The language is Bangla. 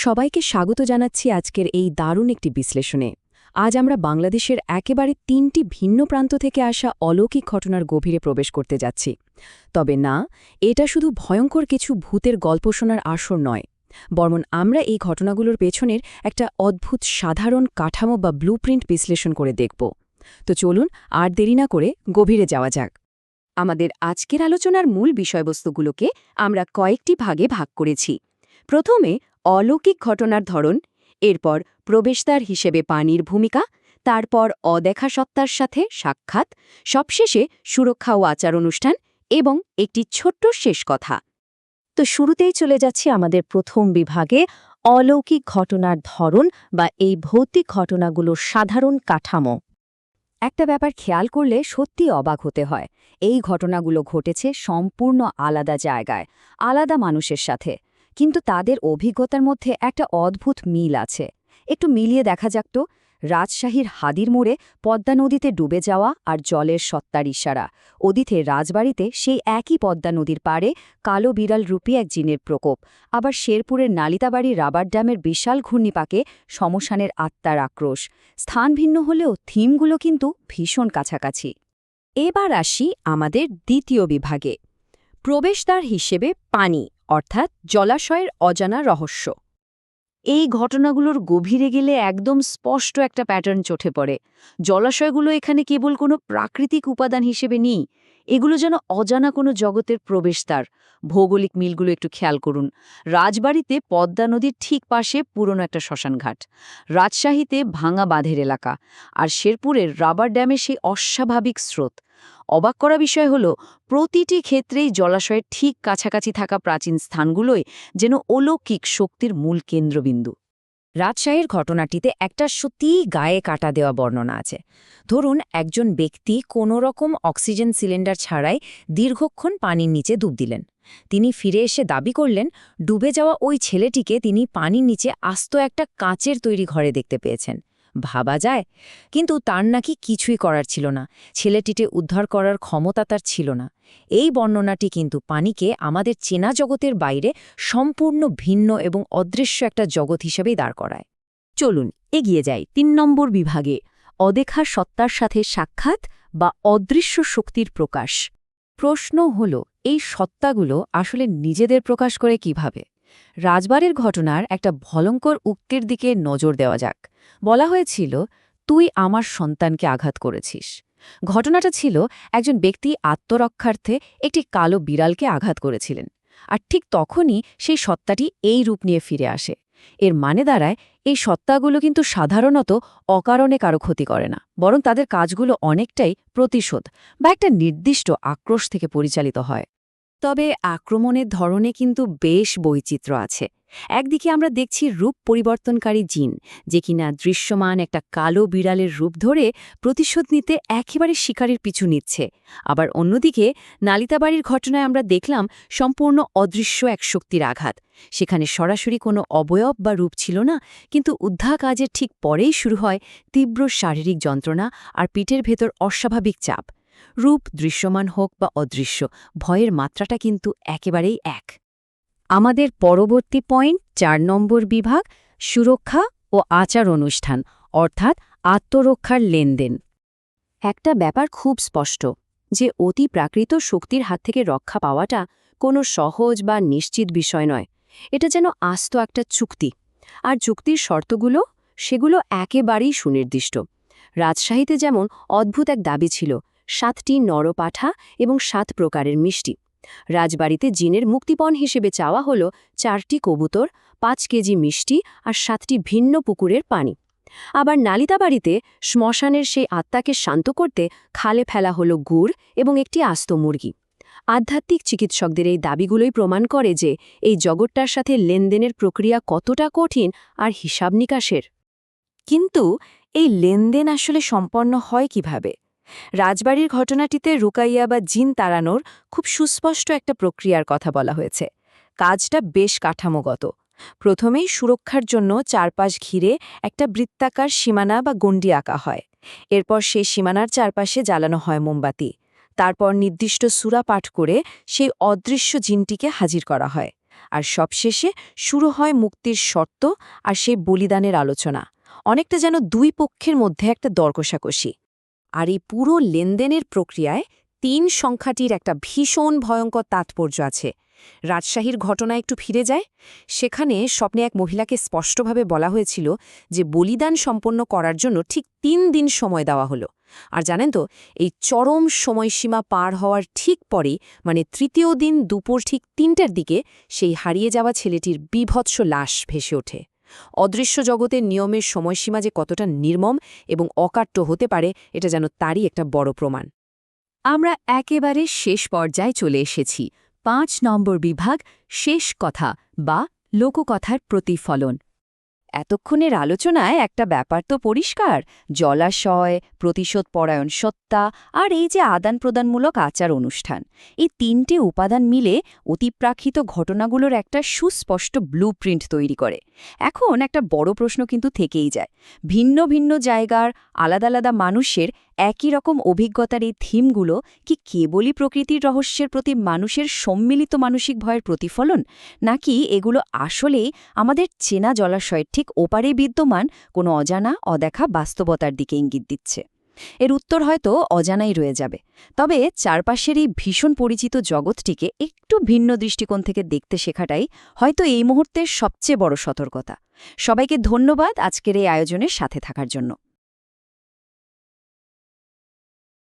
সবাইকে স্বাগত জানাচ্ছি আজকের এই দারুণ একটি বিশ্লেষণে। আজ আমরা বাংলাদেশের একেবারে ৩টি ভিন্ন প্রান্ত থেকে আসা অলৌকিক ঘটনার গভীরে প্রবেশ করতে যাচ্ছি। তবে না, এটা শুধু ভয়ঙ্কর কিছু ভূতের গল্প শোনার আসর নয়, বরং আমরা এই ঘটনাগুলোর পেছনের একটা অদ্ভুত সাধারণ কাঠামো বা ব্লুপ্রিন্ট বিশ্লেষণ করে দেখব। তো চলুন আর দেরি না করে গভীরে যাওয়া যাক। আমাদের আজকের আলোচনার মূল বিষয়বস্তুগুলোকে আমরা কয়েকটি ভাগে ভাগ করেছি। প্রথমে অলৌকিক ঘটনার ধরন, এরপর প্রবেশদ্বার হিসেবে পানির ভূমিকা, তারপর অদেখা সত্তার সাথে সাক্ষাৎ, সবশেষে সুরক্ষা ও আচার অনুষ্ঠান এবং একটি ছোট্ট শেষ কথা। তো শুরুতেই চলে যাচ্ছি আমাদের প্রথম বিভাগে, অলৌকিক ঘটনার ধরন বা এই ভৌতিক ঘটনাগুলোর সাধারণ কাঠামো। একটা ব্যাপার খেয়াল করলে সত্যি অবাক হতে হয়। এই ঘটনাগুলো ঘটেছে সম্পূর্ণ আলাদা জায়গায়, আলাদা মানুষের সাথে, কিন্তু তাদের অভিজ্ঞতার মধ্যে একটা অদ্ভুত মিল আছে। একটু মিলিয়ে দেখা যাক তো। রাজশাহীর হাদির মোড়ে পদ্মা নদীতে ডুবে যাওয়া আর জলের সত্তার ইশারা, ওদিকে রাজবাড়িতে সেই একই পদ্মা নদীর পাড়ে কালো বিড়াল রূপী এক জিনের প্রকোপ, আবার শেরপুরের নালিতাবাড়ি রাবার ড্যামের বিশাল ঘূর্ণিপাকে শ্মশানের আত্মার আক্রোশ। স্থান ভিন্ন হলেও থিমগুলো কিন্তু ভীষণ কাছাকাছি। এবার আসি আমাদের দ্বিতীয় বিভাগে, প্রবেশদ্বার হিসেবে পানি অর্থাৎ জলাশয়ের অজানা রহস্য। এই ঘটনাগুলোর গভীরে গেলে একদম স্পষ্ট একটা প্যাটার্ন চোখে পড়ে। জলাশয়গুলো এখানে কেবল কোনো প্রাকৃতিক উপাদান হিসেবে নেই, এগুলো যেন অজানা কোনো জগতের প্রবেশদ্বার। ভৌগোলিক মিলগুলো একটু খেয়াল করুন। রাজবাড়িতে পদ্মা নদীর ঠিক পাশে পুরনো একটা শ্মশানঘাট, রাজশাহীতে ভাঙা বাঁধের এলাকা, আর শেরপুরের রাবার ড্যামে সেই অস্বাভাবিক স্রোত। অবাক করা বিষয় হল, প্রতিটি ক্ষেত্রেই জলাশয়ের ঠিক কাছাকাছি থাকা প্রাচীন স্থানগুলোই যেন অলৌকিক শক্তির মূল কেন্দ্রবিন্দু। রাজশাহীর ঘটনাটিতে একটা সত্যিই গায়ে কাটা দেওয়া বর্ণনা আছে। ধরুন, একজন ব্যক্তি কোনো রকম অক্সিজেন সিলিন্ডার ছাড়াই দীর্ঘক্ষণ পানির নিচে ডুব দিলেন। তিনি ফিরে এসে দাবি করলেন, ডুবে যাওয়া ওই ছেলেটিকে তিনি পানির নিচে আস্ত একটা কাঁচের তৈরি ঘরে দেখতে পেয়েছেন। ভাবা যায়, কিন্তু তার নাকি কিছুই করার ছিল না, ছেলেটিকে উদ্ধার করার ক্ষমতা তার ছিল না। এই বর্ণনাটি কিন্তু পানিকে আমাদের চেনা জগতের বাইরে সম্পূর্ণ ভিন্ন এবং অদৃশ্য একটা জগৎ হিসেবেই দাঁড় করায়। চলুন এগিয়ে যাই ৩ নম্বর বিভাগে, অদেখা সত্তার সাথে সাক্ষাৎ বা অদৃশ্য শক্তির প্রকাশ। প্রশ্ন হল, এই সত্তাগুলো আসলে নিজেদের প্রকাশ করে কিভাবে? রাজবাড়ির ঘটনার একটা ভয়ঙ্কর উক্তির দিকে নজর দেওয়া যাক। বলা হয়েছিল, তুই আমার সন্তানকে আঘাত করেছিস। ঘটনাটা ছিল, একজন ব্যক্তি আত্মরক্ষার্থে একটি কালো বিড়ালকে আঘাত করেছিলেন, আর ঠিক তখনই সেই সত্তাটি এই রূপ নিয়ে ফিরে আসে। এর মানে দাঁড়ায়, এই সত্তাগুলো কিন্তু সাধারণত অকারণে কারো ক্ষতি করে না, বরং তাদের কাজগুলো অনেকটাই প্রতিশোধ বা একটা নির্দিষ্ট আক্রোশ থেকে পরিচালিত হয়। তবে আক্রমণের ধরনে কিন্তু বেশ বৈচিত্র্য আছে। একদিকে আমরা দেখছি রূপ পরিবর্তনকারী জিন, যে কিনা দৃশ্যমান একটা কালো বিড়ালের রূপ ধরে প্রতিশোধ নিতে একেবারে শিকারের পিছু নিচ্ছে। আবার অন্যদিকে নালিতাবাড়ির ঘটনায় আমরা দেখলাম সম্পূর্ণ অদৃশ্য এক শক্তির আঘাত। সেখানে সরাসরি কোনো অবয়ব বা রূপ ছিল না, কিন্তু উদ্ধার কাজের ঠিক পরেই শুরু হয় তীব্র শারীরিক যন্ত্রণা আর পিঠের ভেতর অস্বাভাবিক চাপ। রূপ দৃশ্যমান হোক বা অদৃশ্য, ভয়ের মাত্রাটা কিন্তু একেবারেই এক। আমাদের পরবর্তী পয়েন্ট ৪ নম্বর বিভাগ, সুরক্ষা ও আচার অনুষ্ঠান অর্থাৎ আত্মরক্ষার লেনদেন। একটা ব্যাপার খুব স্পষ্ট, যে অতি প্রাকৃত শক্তির হাত থেকে রক্ষা পাওয়াটা কোনো সহজ বা নিশ্চিত বিষয় নয়। এটা যেন আস্ত একটা চুক্তি, আর চুক্তির শর্তগুলো সেগুলো একেবারেই সুনির্দিষ্ট। রাজশাহীতে যেমন অদ্ভুত এক দাবি ছিল, 7টি নরপাঠা এবং 7 প্রকারের মিষ্টি। রাজবাড়িতে জিনের মুক্তিপণ হিসেবে চাওয়া হল 4টি কবুতর, 5 কেজি মিষ্টি আর 7টি ভিন্ন পুকুরের পানি। আবার নালিতাবাড়িতে শ্মশানের সেই আত্মাকে শান্ত করতে খালে ফেলা হল গুড় এবং একটি আস্ত মুরগি। আধ্যাত্মিক চিকিৎসকদের এই দাবিগুলোই প্রমাণ করে যে এই জগৎটার সাথে লেনদেনের প্রক্রিয়া কতটা কঠিন আর হিসাব নিকাশের। কিন্তু এই লেনদেন আসলে সম্পন্ন হয় কিভাবে? রাজবাড়ির ঘটনাটিতে রুকাইয়া বা জিন তাড়ানোর খুব সুস্পষ্ট একটা প্রক্রিয়ার কথা বলা হয়েছে। কাজটা বেশ কাঠামোগত। প্রথমেই সুরক্ষার জন্য চারপাশ ঘিরে একটা বৃত্তাকার সীমানা বা গণ্ডি আঁকা হয়। এরপর সেই সীমানার চারপাশে জ্বালানো হয় মোমবাতি। তারপর নির্দিষ্ট সূরা পাঠ করে সেই অদৃশ্য জিনটিকে হাজির করা হয়। আর সবশেষে শুরু হয় মুক্তির শর্ত আর সেই বলিদানের আলোচনা। অনেকটা যেন দুই পক্ষের মধ্যে একটা দরকষাকষি। আর এই পুরো লেনদেনের প্রক্রিয়ায় ৩ সংখ্যাটির একটা ভীষণ ভয়ঙ্কর তাৎপর্য আছে। রাজশাহীর ঘটনায় একটু ফিরে যায়। সেখানে স্বপ্নে এক মহিলাকে স্পষ্টভাবে বলা হয়েছিল যে বলিদান সম্পন্ন করার জন্য ঠিক ৩ দিন সময় দেওয়া হলো। আর জানেন তো, এই চরম সময়সীমা পার হওয়ার ঠিক পরেই, মানে তৃতীয় দিন দুপুর ঠিক ৩টার দিকে, সেই হারিয়ে যাওয়া ছেলেটির বীভৎস লাশ ভেসে ওঠে। অদৃশ্য জগতের নিয়মের সময়সীমা যে কতটা নির্মম এবং অকাট্য হতে পারে, এটা যেন তারই একটা বড় প্রমাণ। আমরা একেবারে শেষ পর্যায়ে চলে এসেছি। ৫ নম্বর বিভাগ, শেষ কথা বা লোককথার প্রতিফলন। এতক্ষণের আলোচনায় একটা ব্যাপার তো পরিষ্কার, জলাশয়, প্রতিশোধপরায়ণ সত্তা আর এই যে আদান প্রদানমূলক আচার অনুষ্ঠান, এই ৩টে উপাদান মিলে অতিপ্রাকৃত ঘটনাগুলোর একটা সুস্পষ্ট ব্লুপ্রিন্ট তৈরি করে। এখন একটা বড় প্রশ্ন কিন্তু থেকেই যায়, ভিন্ন ভিন্ন জায়গার আলাদা আলাদা মানুষের একই রকম অভিজ্ঞতার এই থিমগুলো কি কেবলই প্রকৃতির রহস্যের প্রতি মানুষের সম্মিলিত মানসিক ভয়ের প্রতিফলন, নাকি এগুলো আসলেই আমাদের চেনা জলাশয়ের ঠিক ওপারে বিদ্যমান কোনো অজানা অদেখা বাস্তবতার দিকে ইঙ্গিত দিচ্ছে? এর উত্তর হয়তো অজানাই রয়ে যাবে। তবে চারপাশের এই ভীষণ পরিচিত জগৎটিকে একটু ভিন্ন দৃষ্টিকোণ থেকে দেখতে শেখাটাই হয়তো এই মুহূর্তের সবচেয়ে বড় সতর্কতা। সবাইকে ধন্যবাদ আজকের এই আয়োজনের সাথে থাকার জন্য।